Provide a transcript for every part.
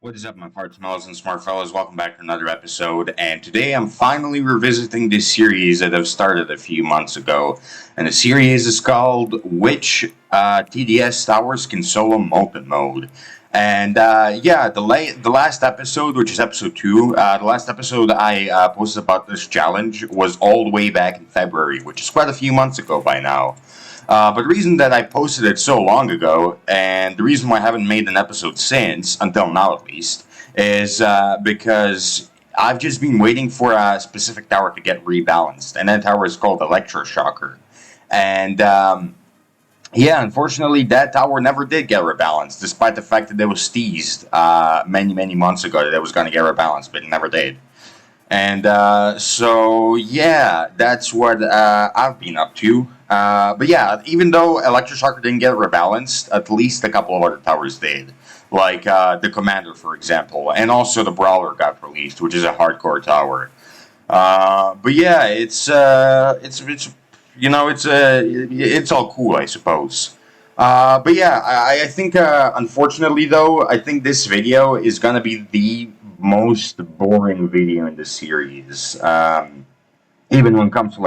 What is up, my parts, mellows, and smart fellows? Welcome back to another episode. And today I'm finally revisiting this series that I've started a few months ago. And the series is called Which TDS Towers Can Solo Molten Mode. And yeah, the last episode, which is episode 2, the last episode I posted about this challenge was all the way back in February, which is quite a few months ago by now. But the reason that I posted it so long ago, and the reason why I haven't made an episode since, until now at least, is because I've just been waiting for a specific tower to get rebalanced, and that tower is called Electroshocker. And yeah, unfortunately, that tower never did get rebalanced, despite the fact that it was teased many months ago that it was going to get rebalanced, but it never did. And so, yeah, that's what I've been up to. But yeah, even though Electroshocker didn't get rebalanced, at least a couple of other towers did. Like the Commander, for example. And also the Brawler got released, which is a hardcore tower. But yeah, it's all cool, I suppose. But yeah, I think, unfortunately though, I think this video is gonna be the most boring video in the series. Even when it comes to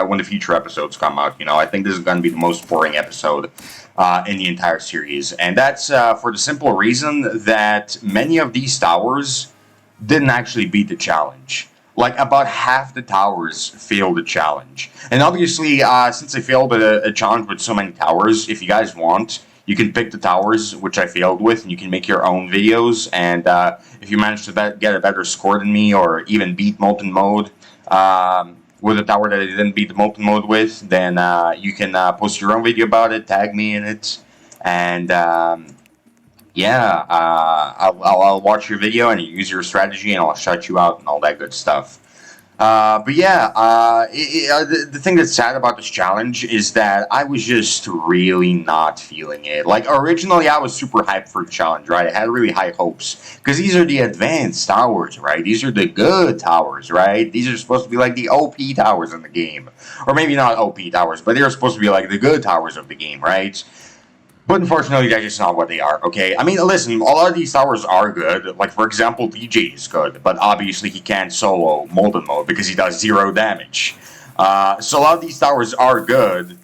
when the future episodes come out, I think this is gonna be the most boring episode in the entire series, and that's for the simple reason that many of these towers didn't actually beat the challenge. Like about half the towers failed the challenge, and obviously, since I failed a challenge with so many towers, if you guys want, you can pick the towers which I failed with, and you can make your own videos. And if you manage to get a better score than me, or even beat Molten Mode with a tower that I didn't beat the Molten Mode with, then you can post your own video about it, tag me in it, and yeah, I'll watch your video and use your strategy, and I'll shout you out and all that good stuff. But yeah, the thing that's sad about this challenge is that I was just really not feeling it. Like, originally I was super hyped for the challenge, right? I had really high hopes. Because these are the advanced towers, right? These are the good towers, right? These are supposed to be like the OP towers in the game. Or maybe not OP towers, but they're supposed to be like the good towers of the game, right? But unfortunately, that's just not what they are, okay? I mean, listen, a lot of these towers are good. Like, for example, DJ is good, but obviously he can't solo Molten Mode because he does 0 damage. So a lot of these towers are good,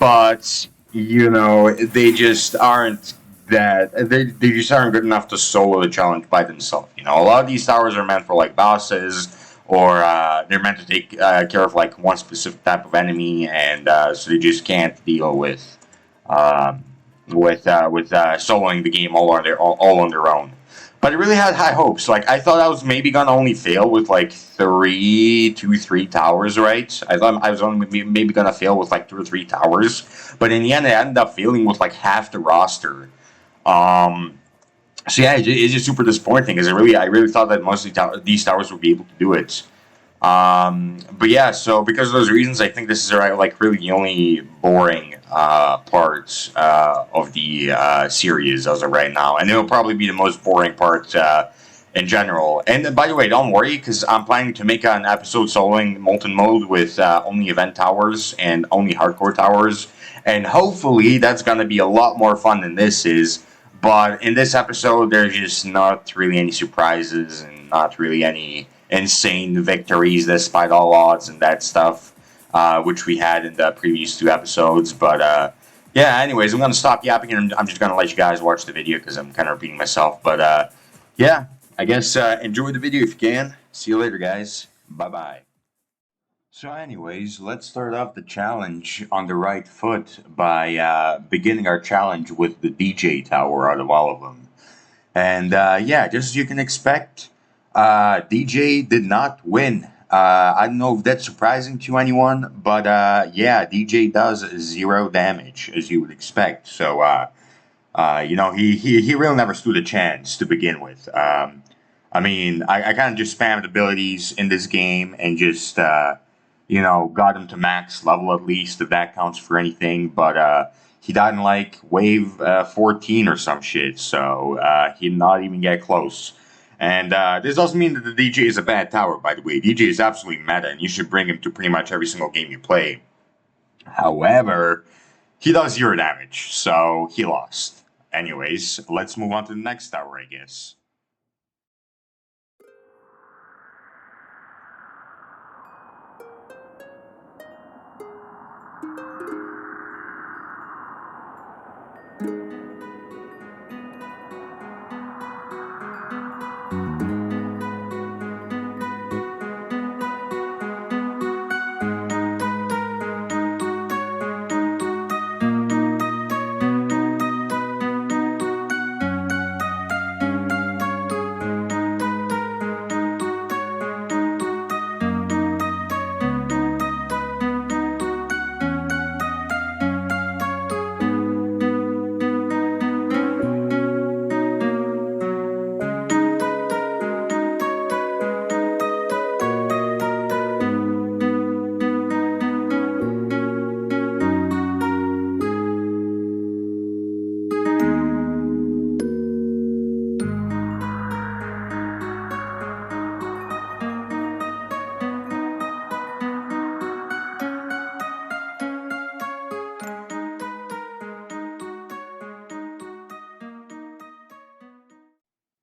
but, they just aren't they just aren't good enough to solo the challenge by themselves. A lot of these towers are meant for, like, bosses, or they're meant to take care of, like, one specific type of enemy, and so they just can't deal with... Um, soloing the game all on their own. But I really had high hopes. Like, I thought I was maybe gonna only fail with like three towers, right? I thought I was only maybe gonna fail with like 2 or 3 towers, but in the end, I ended up failing with like half the roster. Um, so yeah, it's just super disappointing because I really thought that most of these towers would be able to do it. But yeah, so because of those reasons, I think this is like really the only boring part of the series as of right now, and it'll probably be the most boring part in general. And by the way, don't worry, because I'm planning to make an episode soloing Molten Mode with only event towers and only hardcore towers, and hopefully that's gonna be a lot more fun than this is. But in this episode, there's just not really any surprises and not really any insane victories despite all odds and that stuff, which we had in the previous 2 episodes. But yeah, anyways, I'm going to stop yapping and I'm just going to let you guys watch the video because I'm kind of repeating myself. But yeah, I guess enjoy the video if you can. See you later, guys. Bye-bye. So anyways, let's start off the challenge on the right foot by beginning our challenge with the DJ tower out of all of them. And yeah, just as you can expect, DJ did not win. I don't know if that's surprising to anyone, but yeah, DJ does 0 damage, as you would expect. So, he really never stood a chance to begin with. I mean, I kind of just spammed abilities in this game and just, got him to max level at least, if that counts for anything. But he died in like wave 14 or some shit, so he did not even get close. And this doesn't mean that the DJ is a bad tower, by the way. DJ is absolutely meta, and you should bring him to pretty much every single game you play. However, he does 0 damage, so he lost. Anyways, let's move on to the next tower, I guess.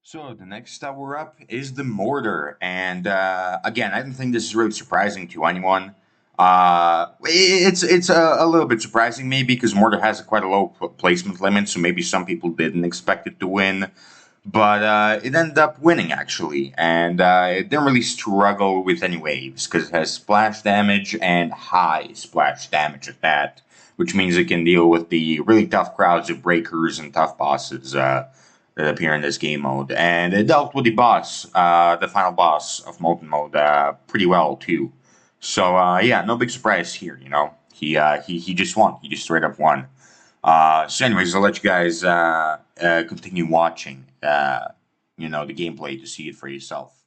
So the next tower up is the mortar, and again, I don't think this is really surprising to anyone. It's a little bit surprising maybe because mortar has quite a low placement limit, so maybe some people didn't expect it to win, but it ended up winning actually, and it didn't really struggle with any waves because it has splash damage and high splash damage at that, which means it can deal with the really tough crowds of breakers and tough bosses. That appear in this game mode, and it dealt with the boss, the final boss of Molten mode, pretty well too. So yeah, no big surprise here. You know, he just won. He just straight up won. So anyways, I'll let you guys continue watching. You know, the gameplay to see it for yourself.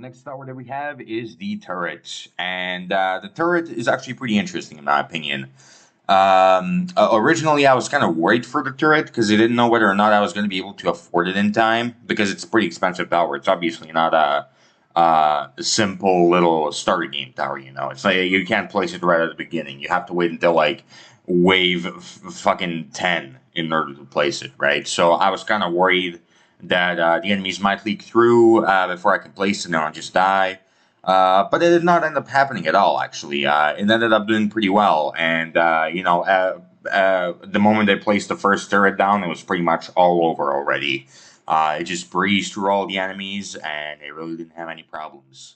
next tower that we have is the turret, and the turret is actually pretty interesting in my opinion. Originally, I was kind of worried for the turret because I didn't know whether or not I was going to be able to afford it in time because it's a pretty expensive tower. It's obviously not a simple little starter game tower. You know, it's like you can't place it right at the beginning. You have to wait until like wave fucking 10 in order to place it, right? So I was kind of worried that the enemies might leak through before I can place it and I'll just die. But it did not end up happening at all, actually. It ended up doing pretty well. And, the moment they placed the first turret down, it was pretty much all over already. It just breezed through all the enemies, and it really didn't have any problems.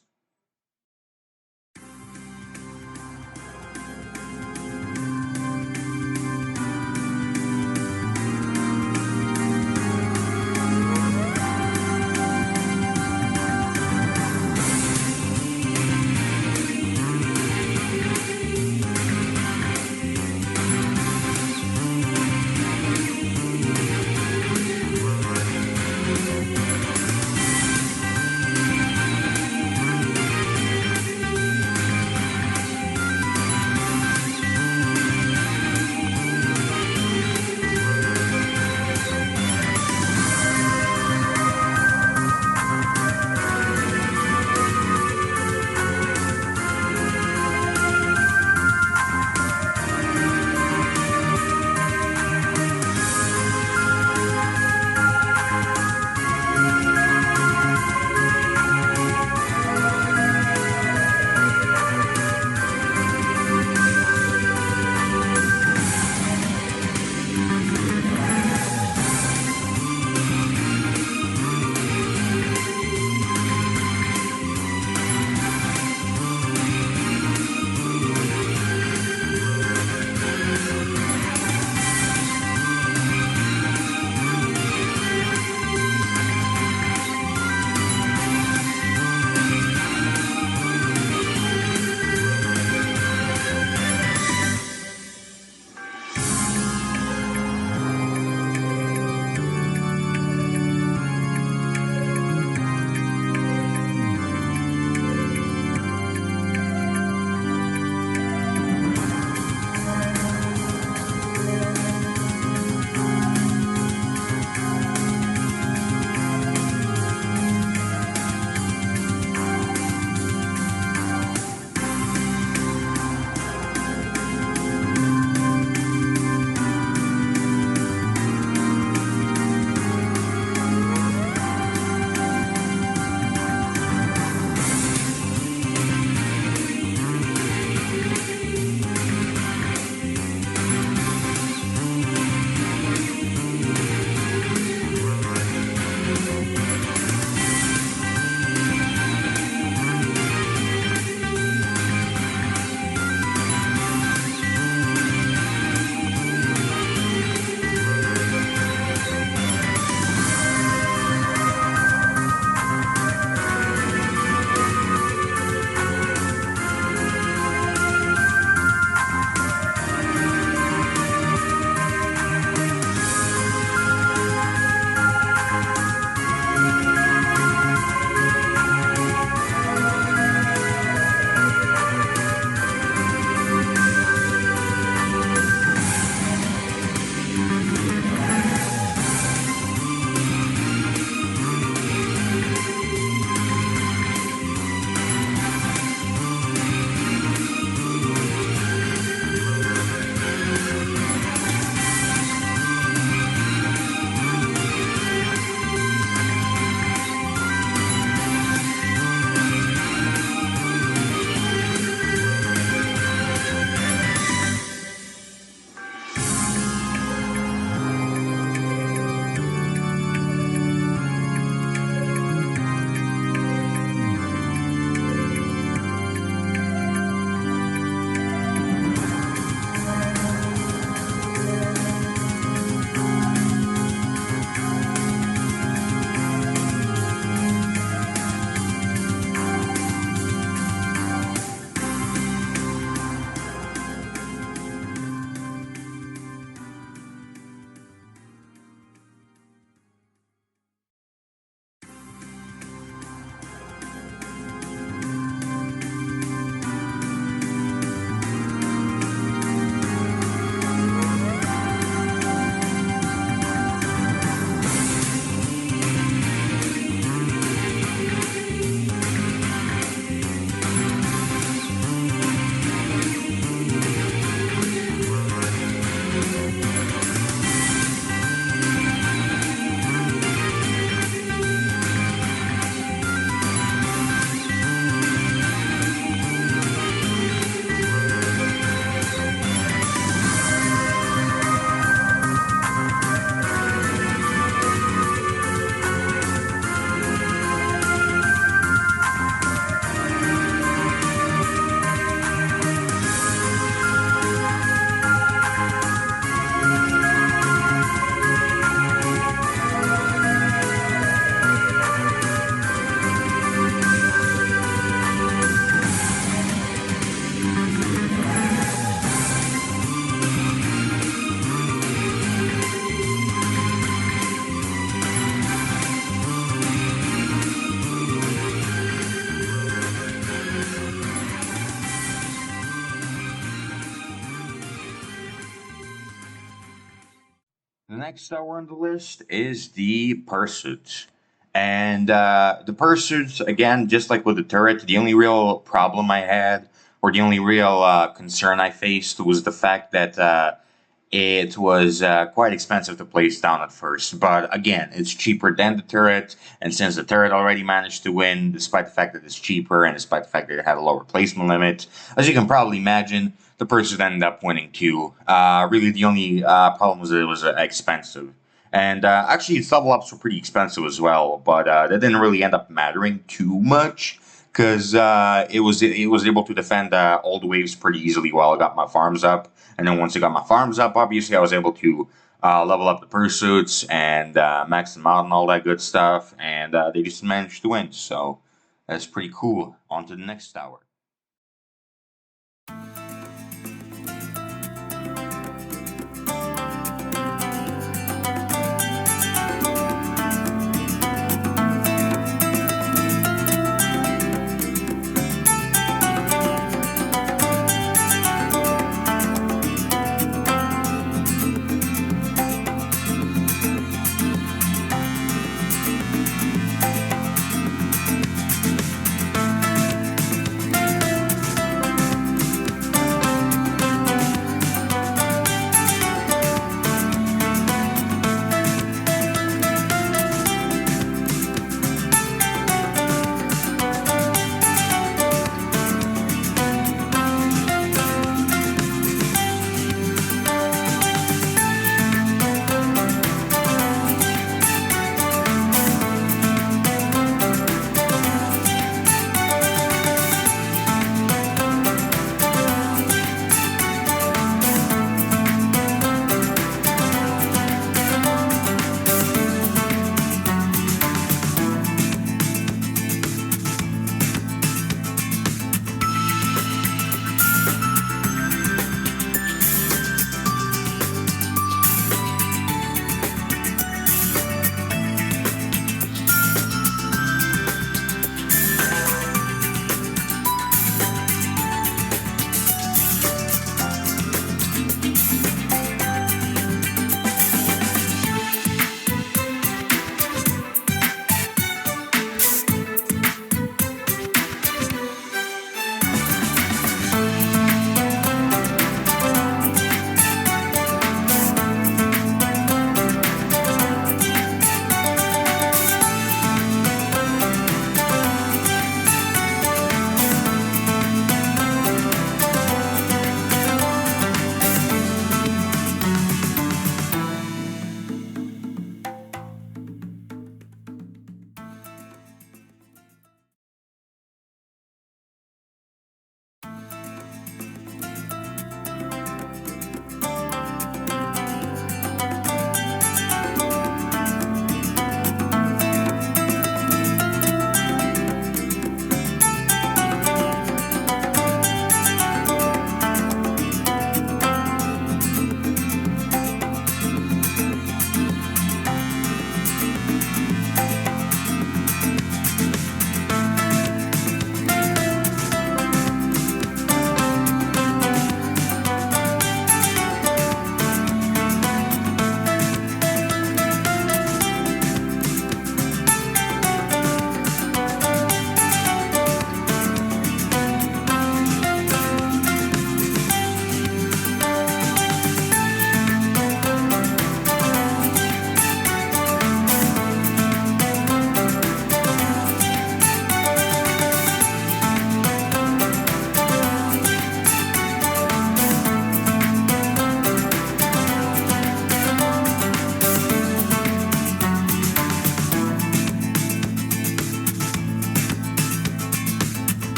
next tower on the list is the pursuit. And the pursuit, again, just like with the turret, the only real problem I had, or the only real concern I faced, was the fact that it was quite expensive to place down at first. But again, it's cheaper than the turret, and since the turret already managed to win, despite the fact that it's cheaper, and despite the fact that it had a lower placement limit, as you can probably imagine, the pursuit ended up winning too. Really, the only problem was that it was expensive. And actually, its level ups were pretty expensive as well, but that didn't really end up mattering too much because it was able to defend all the waves pretty easily while I got my farms up. And then once I got my farms up, obviously I was able to level up the pursuits and max them out and all that good stuff, and they just managed to win. So that's pretty cool. On to the next tower.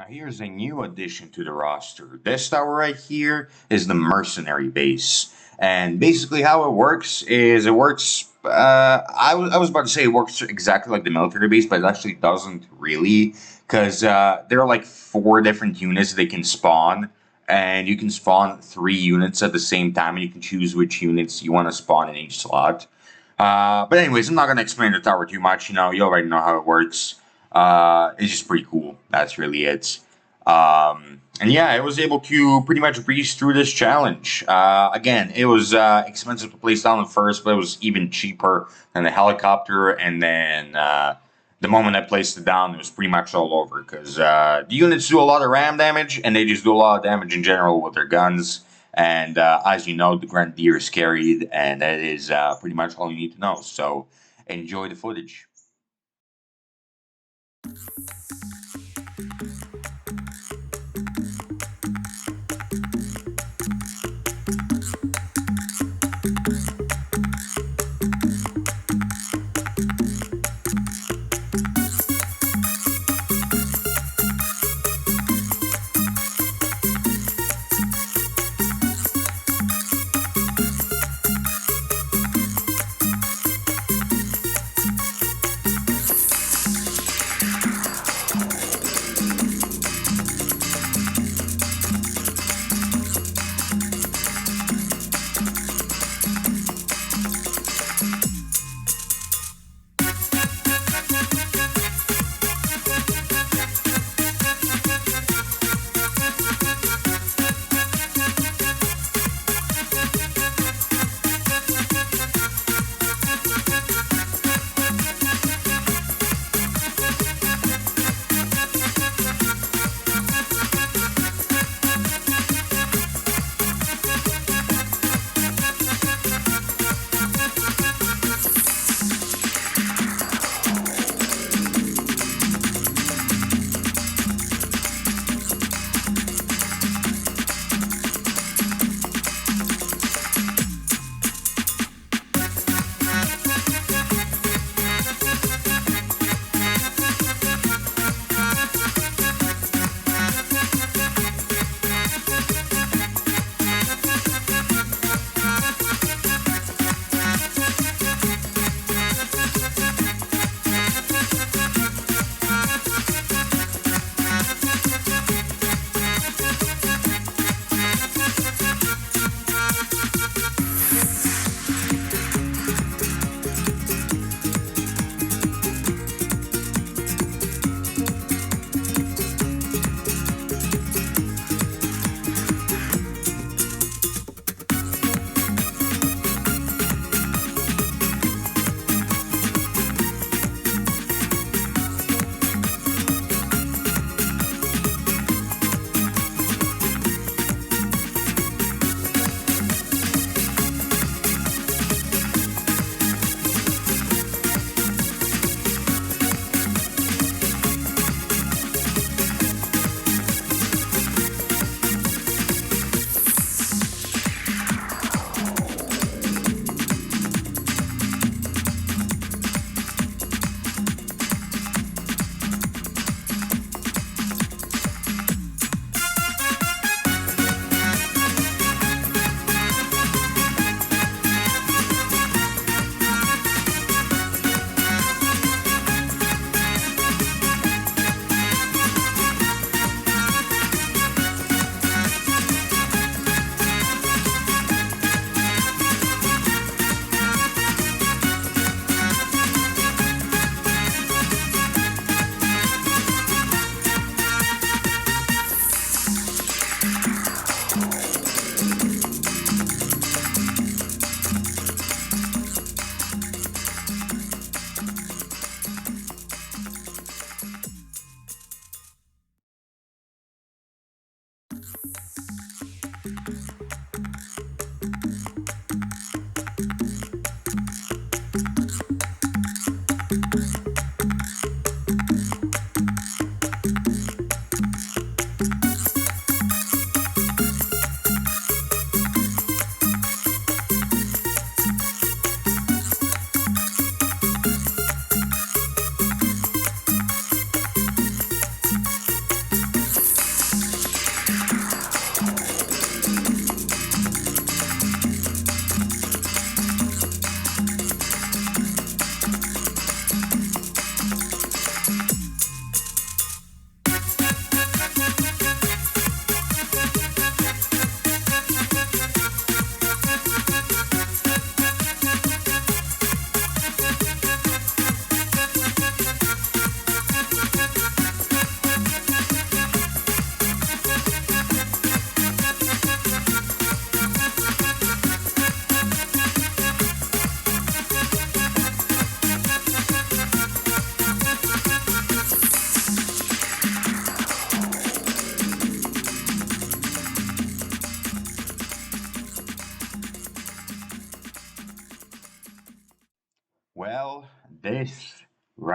Here's a new addition to the roster. This tower right here is the mercenary base. And basically, how it works is it works. I was about to say it works exactly like the military base, but it actually doesn't really. Because there are like four different units they can spawn. And you can spawn 3 units at the same time, and you can choose which units you want to spawn in each slot. But anyways, I'm not gonna explain the tower too much. You already know how it works. It's just pretty cool. That's really it. And yeah, I was able to pretty much breeze through this challenge. Again, it was expensive to place down at first, but it was even cheaper than the helicopter. And then the moment I placed it down, it was pretty much all over because the units do a lot of ram damage, and they just do a lot of damage in general with their guns. And as you know, the Grenadier is carried, and that is pretty much all you need to know. So enjoy the footage.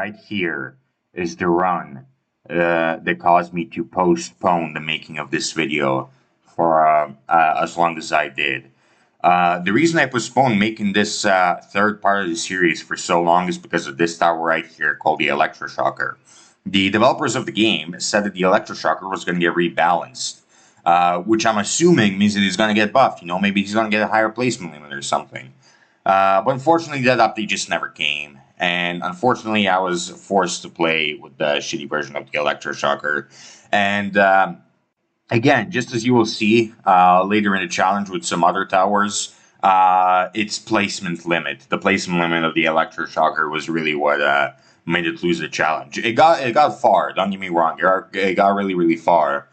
right here is the run that caused me to postpone the making of this video for as long as I did. The reason I postponed making this third part of the series for so long is because of this tower right here called the Electroshocker. The developers of the game said that the Electroshocker was going to get rebalanced, which I'm assuming means that he's going to get buffed. You know, maybe he's going to get a higher placement limit or something. But unfortunately, that update just never came. And unfortunately, I was forced to play with the shitty version of the Electroshocker. And again, just as you will see later in the challenge with some other towers, its placement limit, the placement limit of the Electroshocker was really what made it lose the challenge. It got far, don't get me wrong. It got really, really far.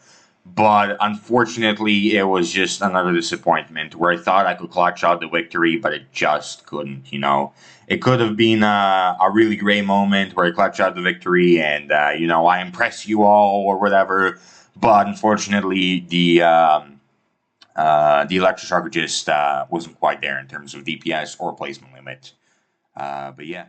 But unfortunately, it was just another disappointment where I thought I could clutch out the victory, but it just couldn't, you know. It could have been a really great moment where I clutch out the victory and, you know, I impress you all or whatever. But unfortunately, the Electroshocker just wasn't quite there in terms of DPS or placement limit. But yeah.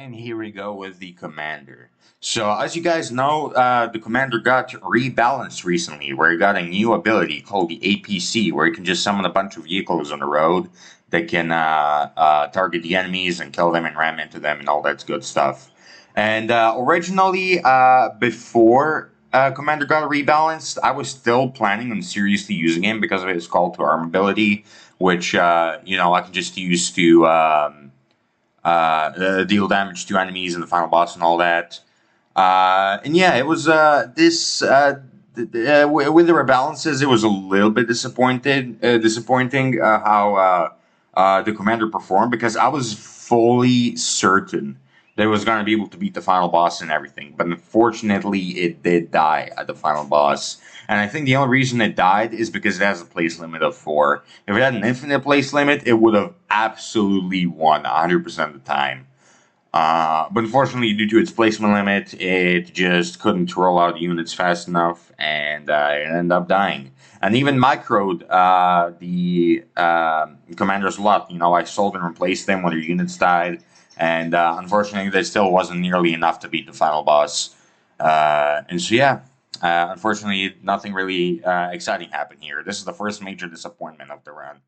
And here we go with the commander. So, as you guys know, the commander got rebalanced recently, where he got a new ability called the APC, where he can just summon a bunch of vehicles on the road that can target the enemies and kill them and ram into them and all that good stuff. And originally, before Commander got rebalanced, I was still planning on seriously using him because of his call to arm ability, which I can just use to deal damage to enemies in the final boss and all that. And yeah, it was with the rebalances, it was a little bit disappointing how the commander performed, because I was fully certain that it was going to be able to beat the final boss and everything. But unfortunately, it did die at the final boss. And I think the only reason it died is because it has a place limit of 4. If it had an infinite place limit, it would have absolutely won 100% of the time. But unfortunately, due to its placement limit, it just couldn't roll out units fast enough, and it ended up dying. And even microed the commanders a lot. I sold and replaced them when their units died, and unfortunately, there still wasn't nearly enough to beat the final boss. And so, yeah, unfortunately, nothing really exciting happened here. This is the first major disappointment of the run.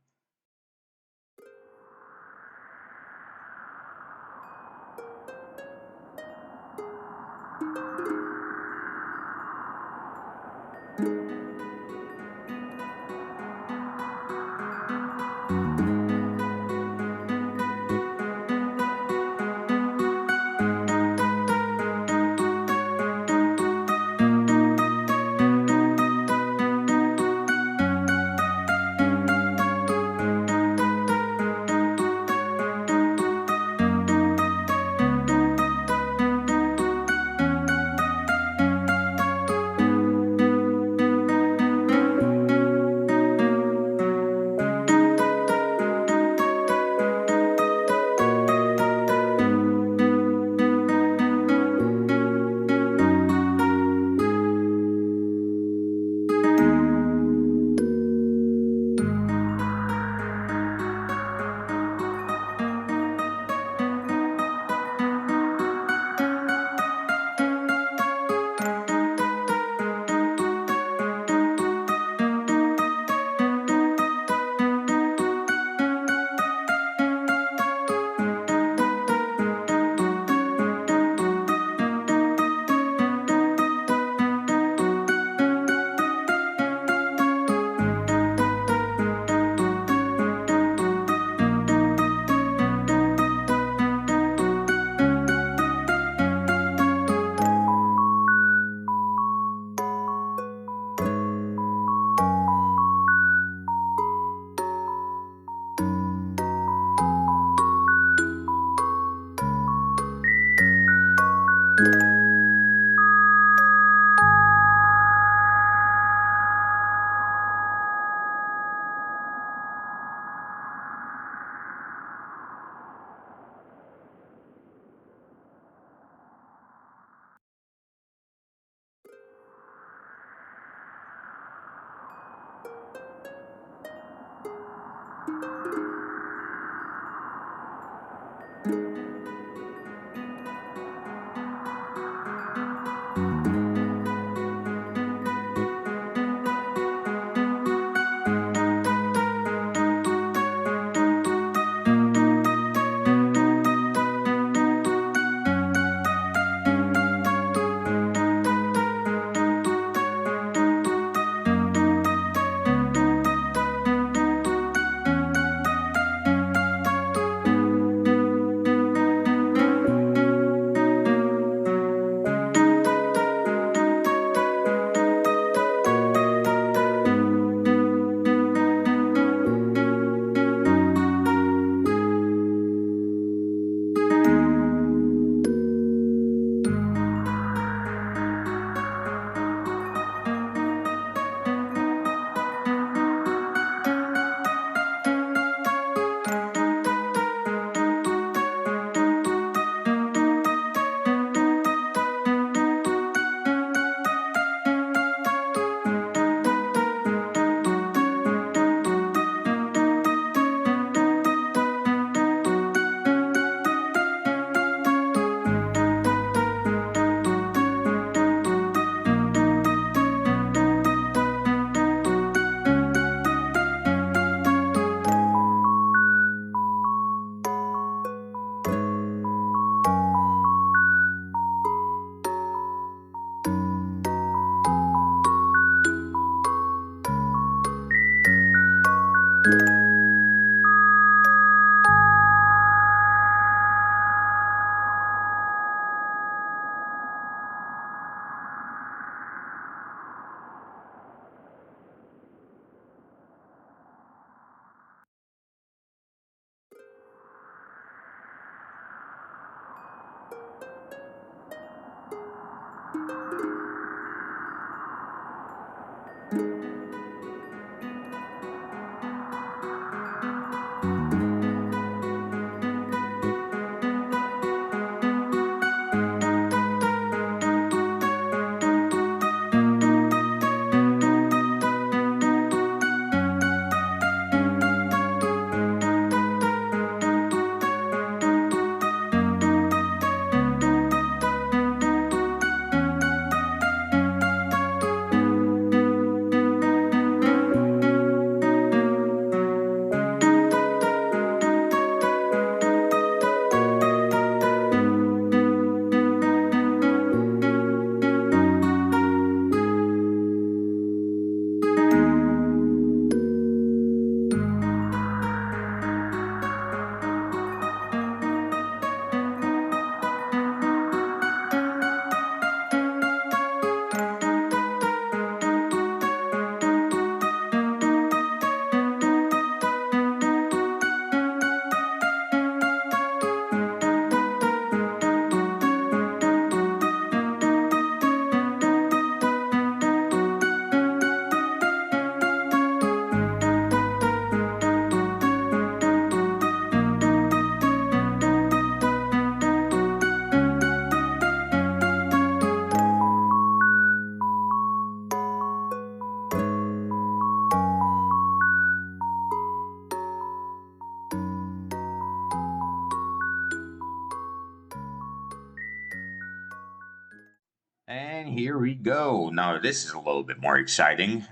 here we go. Now, this is a little bit more exciting.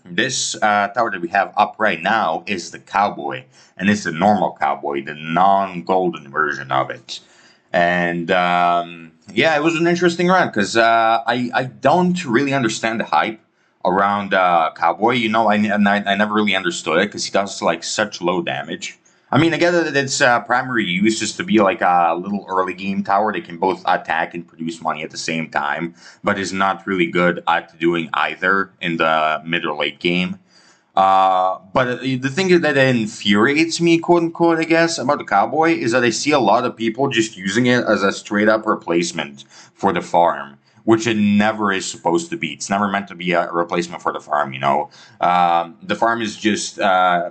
This tower that we have up right now is the cowboy, and it's the normal cowboy, the non-golden version of it. And yeah, it was an interesting run because I don't really understand the hype around cowboy. You know, I never really understood it because he does like such low damage. I mean, I get that its primary use is to be like a little early game tower that can both attack and produce money at the same time, but is not really good at doing either in the mid or late game. But the thing that infuriates me, quote unquote, I guess, about the cowboy is that I see a lot of people just using it as a straight up replacement for the farm, which it never is supposed to be. It's never meant to be a replacement for the farm, you know. The farm is just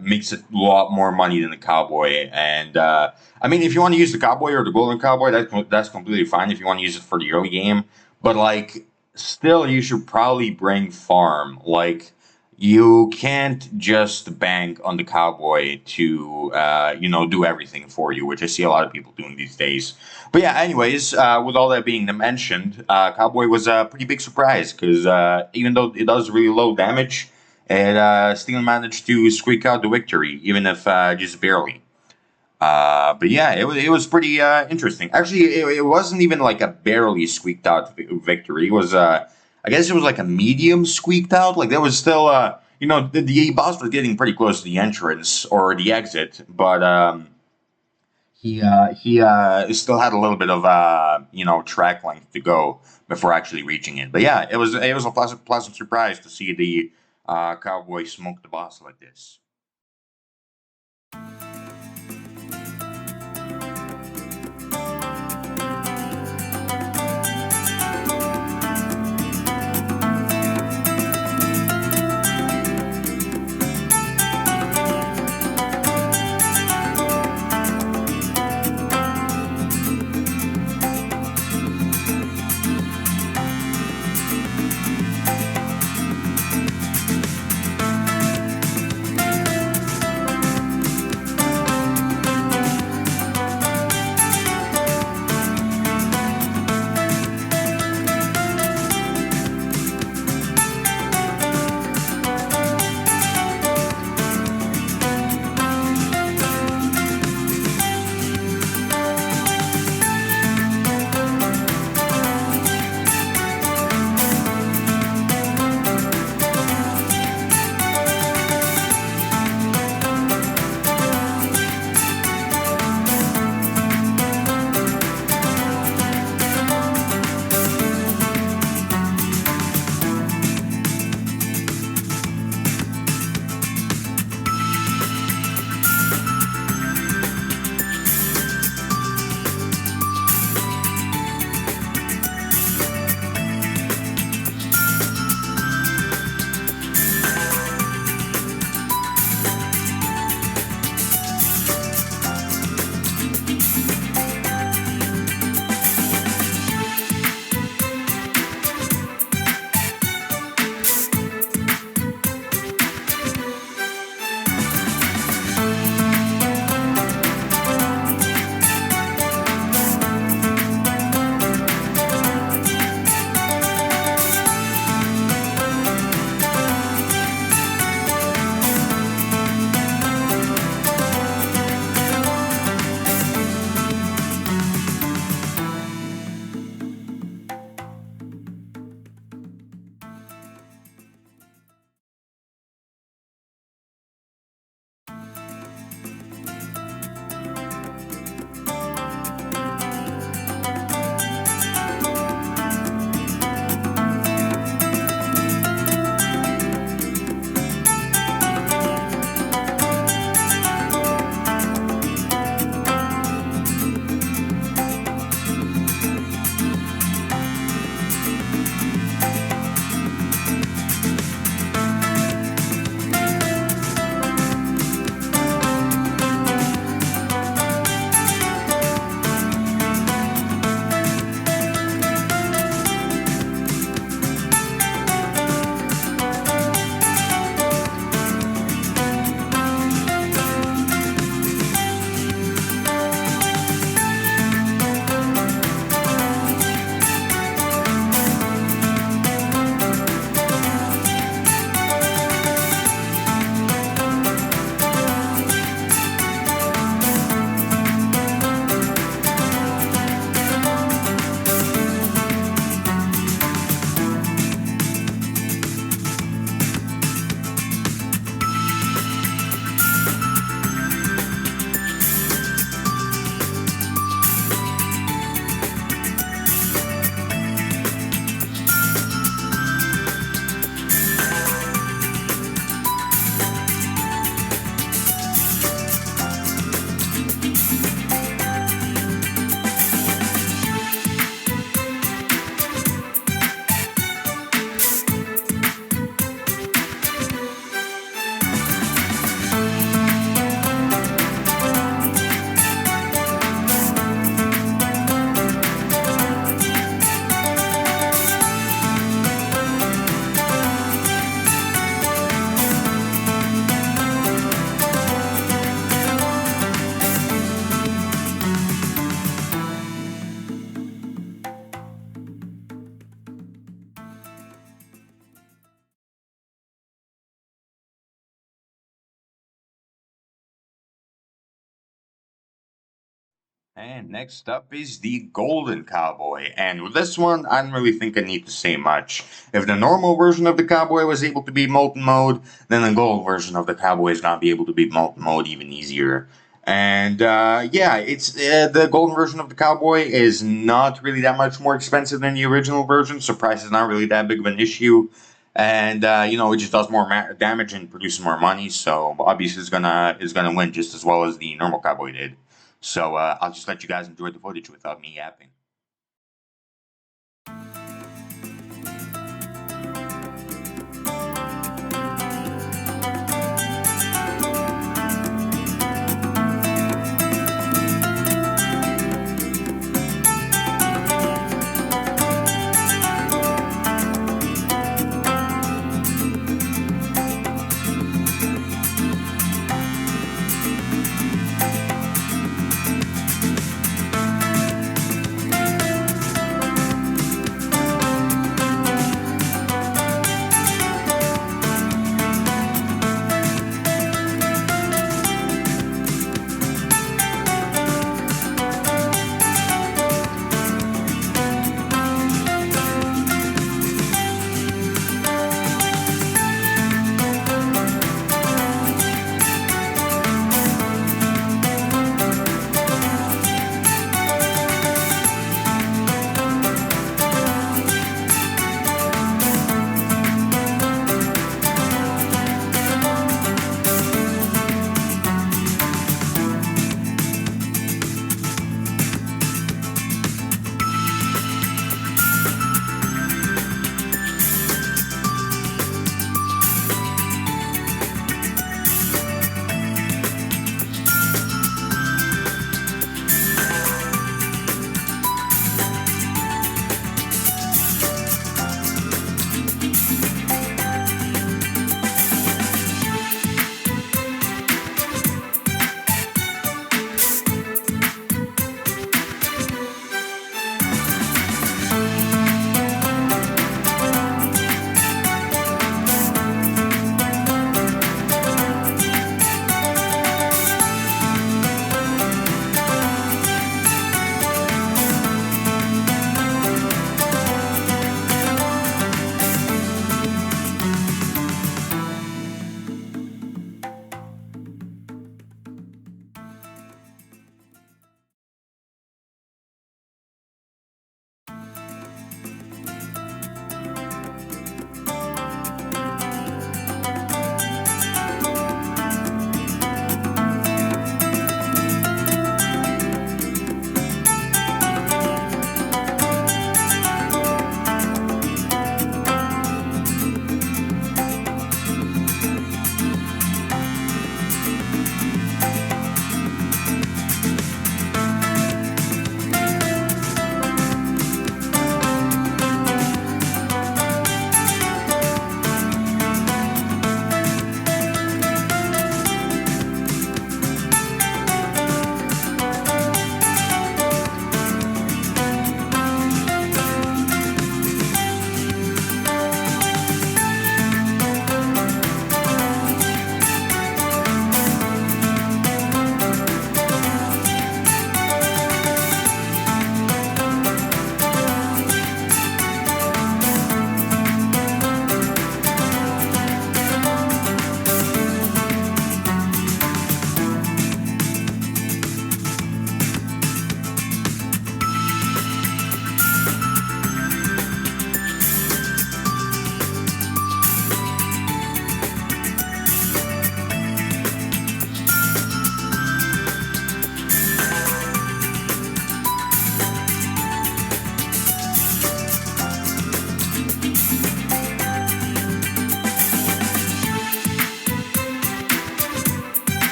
makes a lot more money than the cowboy. And I mean, if you want to use the cowboy or the golden cowboy, that's completely fine if you want to use it for the early game. But like, still, you should probably bring farm. Like, you can't just bank on the cowboy to you know, do everything for you, which I see a lot of people doing these days. But yeah, anyways, with all that being mentioned, cowboy was a pretty big surprise because even though it does really low damage, it still managed to squeak out the victory, even if just barely. But yeah, it was pretty interesting. Actually, it wasn't even like a barely squeaked out victory. It was I guess it was like a medium squeaked out. Like there was still you know, the boss was getting pretty close to the entrance or the exit, but he still had a little bit of you know, track length to go before actually reaching it. But yeah, it was a pleasant surprise to see the cowboy smoke the boss like this. And next up is the Golden Cowboy. And with this one, I don't really think I need to say much. If the normal version of the Cowboy was able to beat Molten mode, then the gold version of the Cowboy is gonna be able to beat Molten mode even easier. And yeah, it's the golden version of the Cowboy is not really that much more expensive than the original version, so price is not really that big of an issue. And it just does more damage and produces more money. So obviously, it's gonna win just as well as the normal Cowboy did. So I'll just let you guys enjoy the footage without me yapping.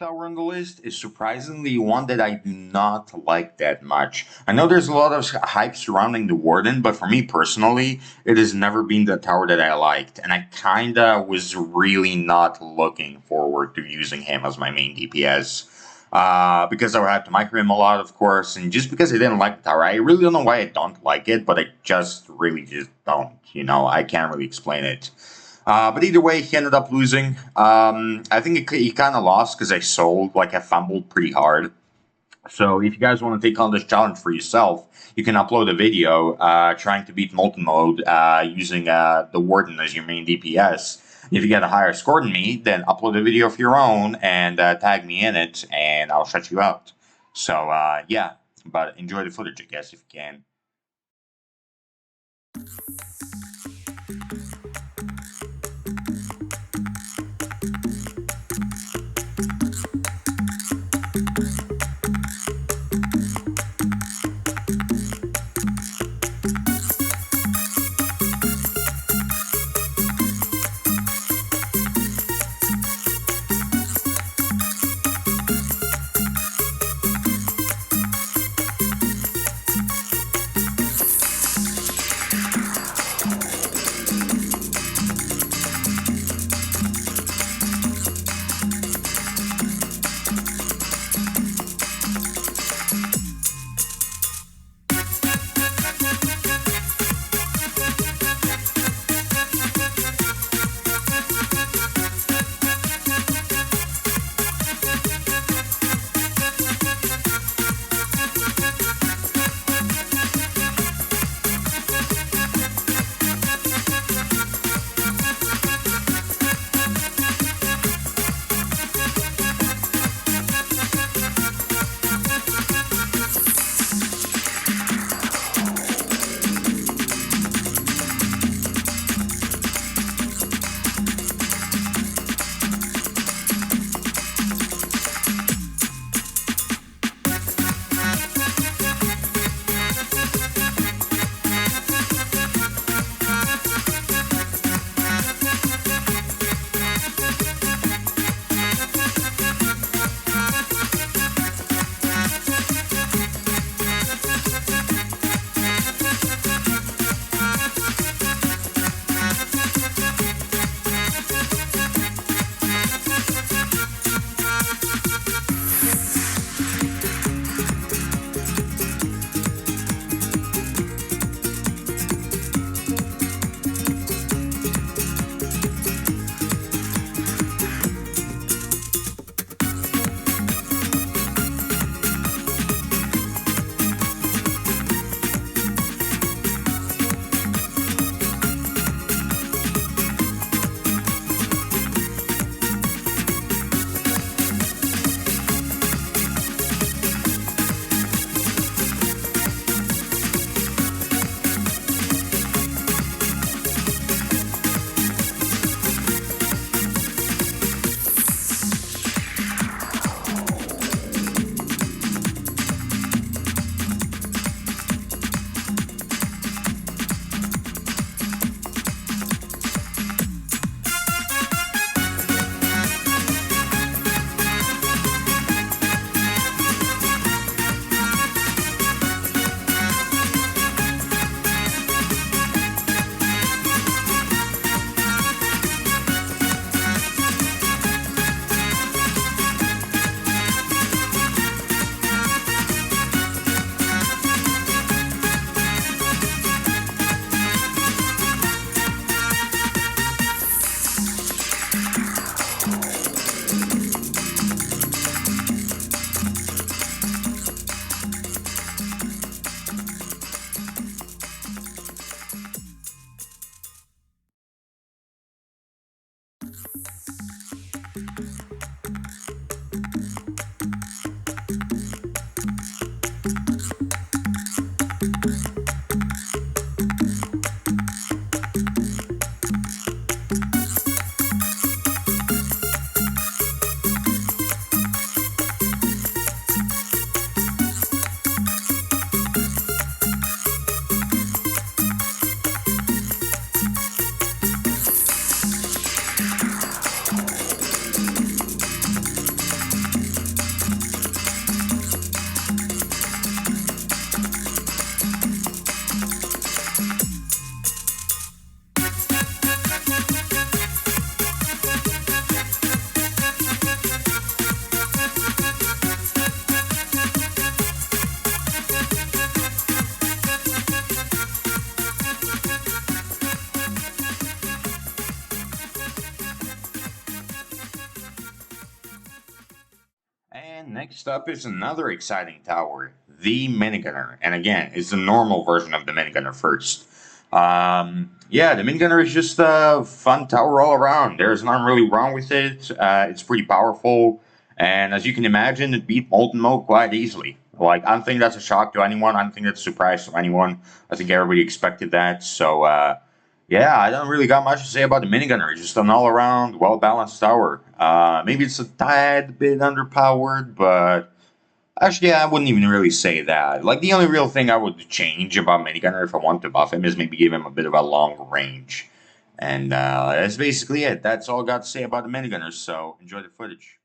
tower on the list is surprisingly one that I do not like that much. I know there's a lot of hype surrounding the Warden, but for me personally, it has never been the tower that I liked, and I kinda was really not looking forward to using him as my main DPS. Because I would have to micro him a lot, of course, and just because I didn't like the tower. I really don't know why I don't like it, but I just really just don't. You know, I can't really explain it. But either way, he ended up losing. I think he kind of lost because I sold, like I fumbled pretty hard. So if you guys want to take on this challenge for yourself, you can upload a video trying to beat Molten mode using the Warden as your main DPS. If you get a higher score than me, then upload a video of your own and tag me in it, and I'll shut you out. So yeah, but enjoy the footage, I guess, if you can. And next up is another exciting tower, the minigunner. And again, it's the normal version of the minigunner first. Yeah, the minigunner is just a fun tower all around. There's nothing really wrong with it. It's pretty powerful. And as you can imagine, it beat Molten mode quite easily. Like, I don't think that's a shock to anyone. I don't think that's a surprise to anyone. I think everybody expected that. So, yeah, I don't really got much to say about the minigunner. It's just an all-around, well-balanced tower. Maybe it's a tad bit underpowered, but actually, I wouldn't even really say that. Like, the only real thing I would change about minigunner if I want to buff him is maybe give him a bit of a long range. And that's basically it. That's all I got to say about the minigunner, so enjoy the footage.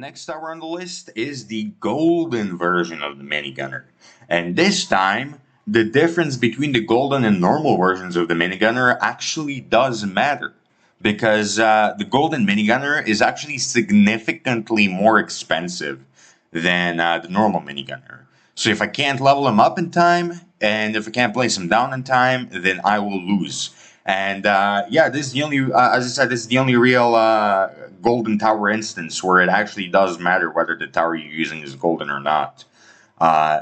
next tower on the list is the golden version of the minigunner. And this time, the difference between the golden and normal versions of the minigunner actually does matter. Because the golden minigunner is actually significantly more expensive than the normal minigunner. So if I can't level him up in time, and if I can't place him down in time, then I will lose. And yeah, this is the only, as I said, this is the only real golden tower instance where it actually does matter whether the tower you're using is golden or not,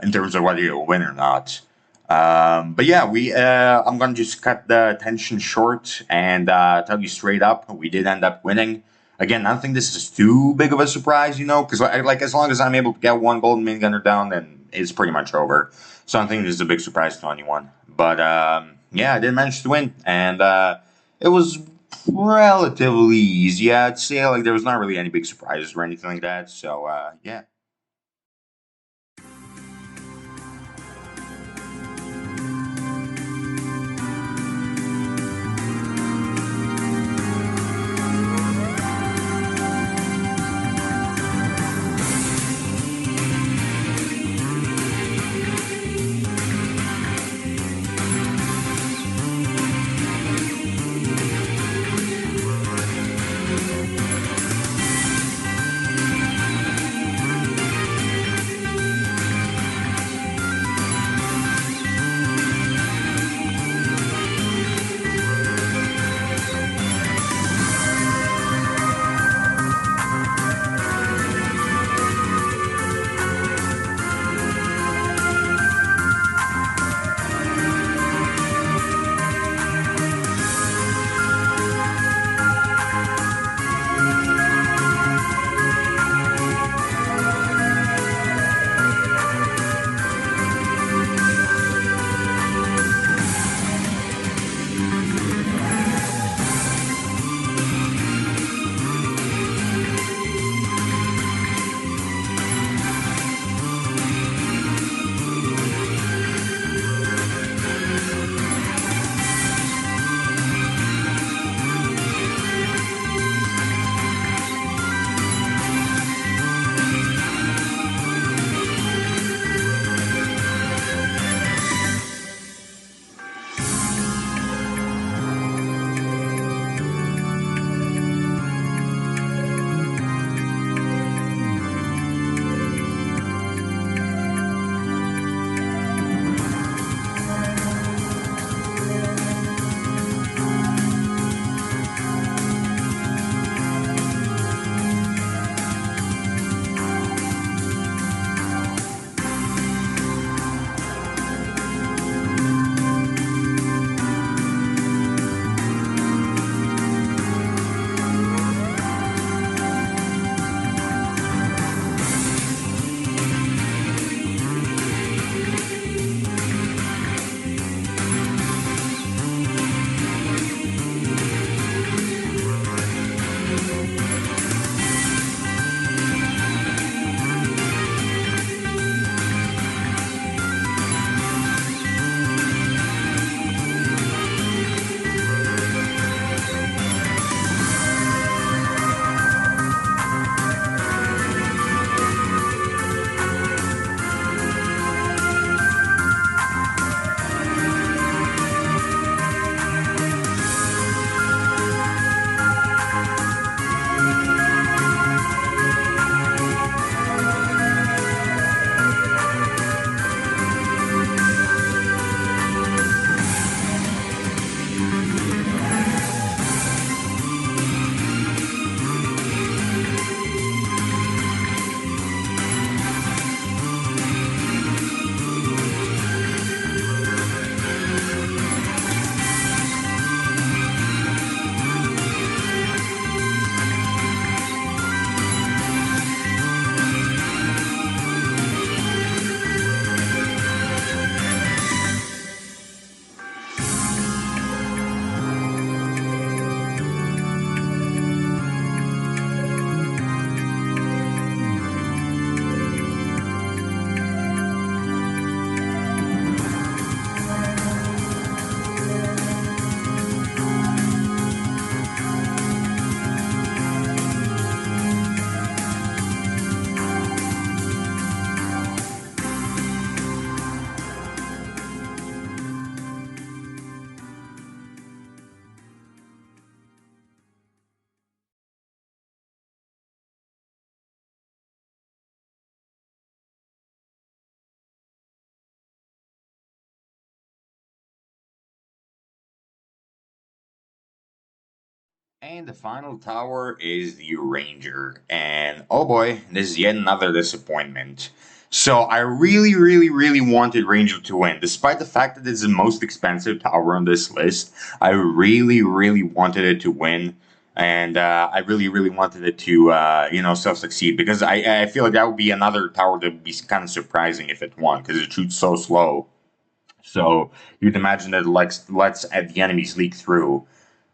in terms of whether you'll win or not. But yeah, I'm gonna just cut the tension short and tell you straight up, we did end up winning. Again, I don't think this is too big of a surprise, because like as long as I'm able to get one golden minigunner down, then it's pretty much over. So I don't think this is a big surprise to anyone. But yeah, I did manage to win, and it was relatively easy. I'd say like there was not really any big surprises or anything like that. So yeah. And the final tower is the Ranger. And oh boy, this is yet another disappointment. So I really, really, really wanted Ranger to win. Despite the fact that it's the most expensive tower on this list, I really, really wanted it to win. And I really, really wanted it to, still succeed. Because I feel like that would be another tower that would be kind of surprising if it won. Because it shoots so slow. So you'd imagine that it lets the enemies leak through.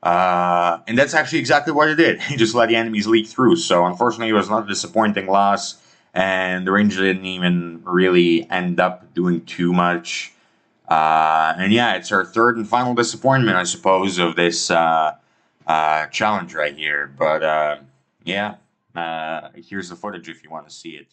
And that's actually exactly what it did. He just let the enemies leak through. So unfortunately, it was not a disappointing loss. And the Ranger didn't even really end up doing too much. And yeah, it's our third and final disappointment, I suppose, of this challenge right here. But yeah, here's the footage if you want to see it.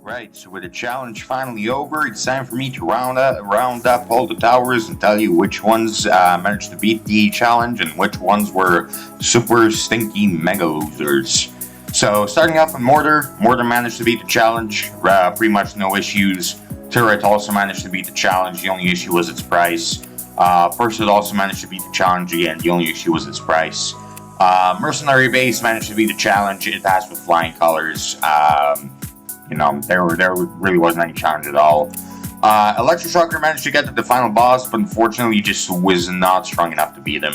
Alright, so with the challenge finally over, it's time for me to round up all the towers and tell you which ones managed to beat the challenge and which ones were super stinky mega losers. So starting off with Mortar managed to beat the challenge, pretty much no issues. Turret also managed to beat the challenge, the only issue was its price. Pursuit also managed to beat the challenge again, the only issue was its price. Mercenary Base managed to beat the challenge, it passed with flying colors. You know, there really wasn't any challenge at all. Electroshocker managed to get to the final boss, but unfortunately just was not strong enough to beat him.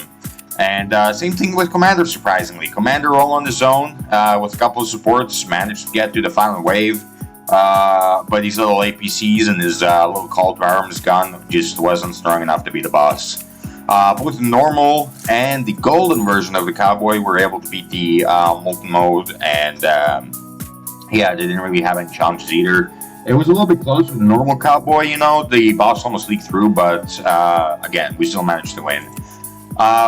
And same thing with Commander, surprisingly. Commander all on his own, with a couple of supports, managed to get to the final wave. But these little APCs and his little call to arms gun just wasn't strong enough to beat the boss. Both the normal and the golden version of the Cowboy were able to beat the Molten mode, and yeah, they didn't really have any challenges either. It was a little bit close with the normal Cowboy, you know, the boss almost leaked through, but again, we still managed to win.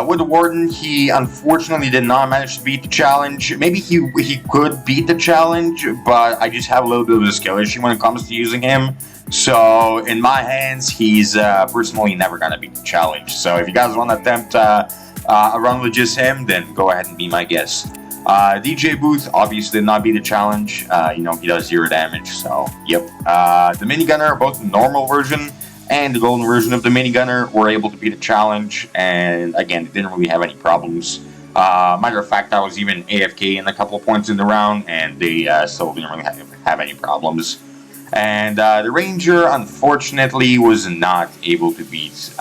With the Warden, he unfortunately did not manage to beat the challenge. Maybe he could beat the challenge, but I just have a little bit of a skill issue when it comes to using him. So, in my hands, he's personally never gonna beat the challenge. So, if you guys want to attempt a run with just him, then go ahead and be my guest. DJ Booth obviously did not beat the challenge. You know, he does 0 damage, so, yep. The Minigunner, both the normal version and the golden version of the Minigunner, were able to beat the challenge, and again, they didn't really have any problems. Matter of fact, I was even AFK in a couple of points in the round, and they still didn't really have any problems. And the Ranger, unfortunately, was not able to beat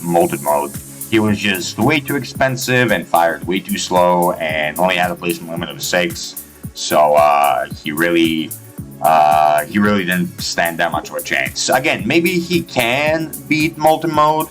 Molten mode. He was just way too expensive and fired way too slow, and only had a placement limit of 6. So he really didn't stand that much of a chance. Again, maybe he can beat Molten mode,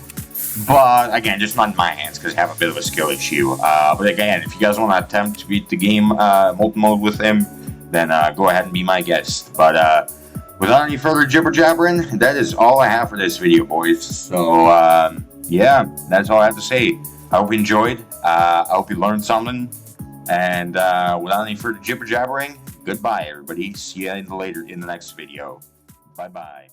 but again, just not in my hands because I have a bit of a skill issue. But again, if you guys want to attempt to beat the game Molten mode with him, then go ahead and be my guest. But without any further jibber jabbering, that is all I have for this video, boys. So yeah, that's all I have to say. I hope you enjoyed. I hope you learned something. And without any further jibber jabbering, goodbye, everybody. See you in the next video. Bye bye.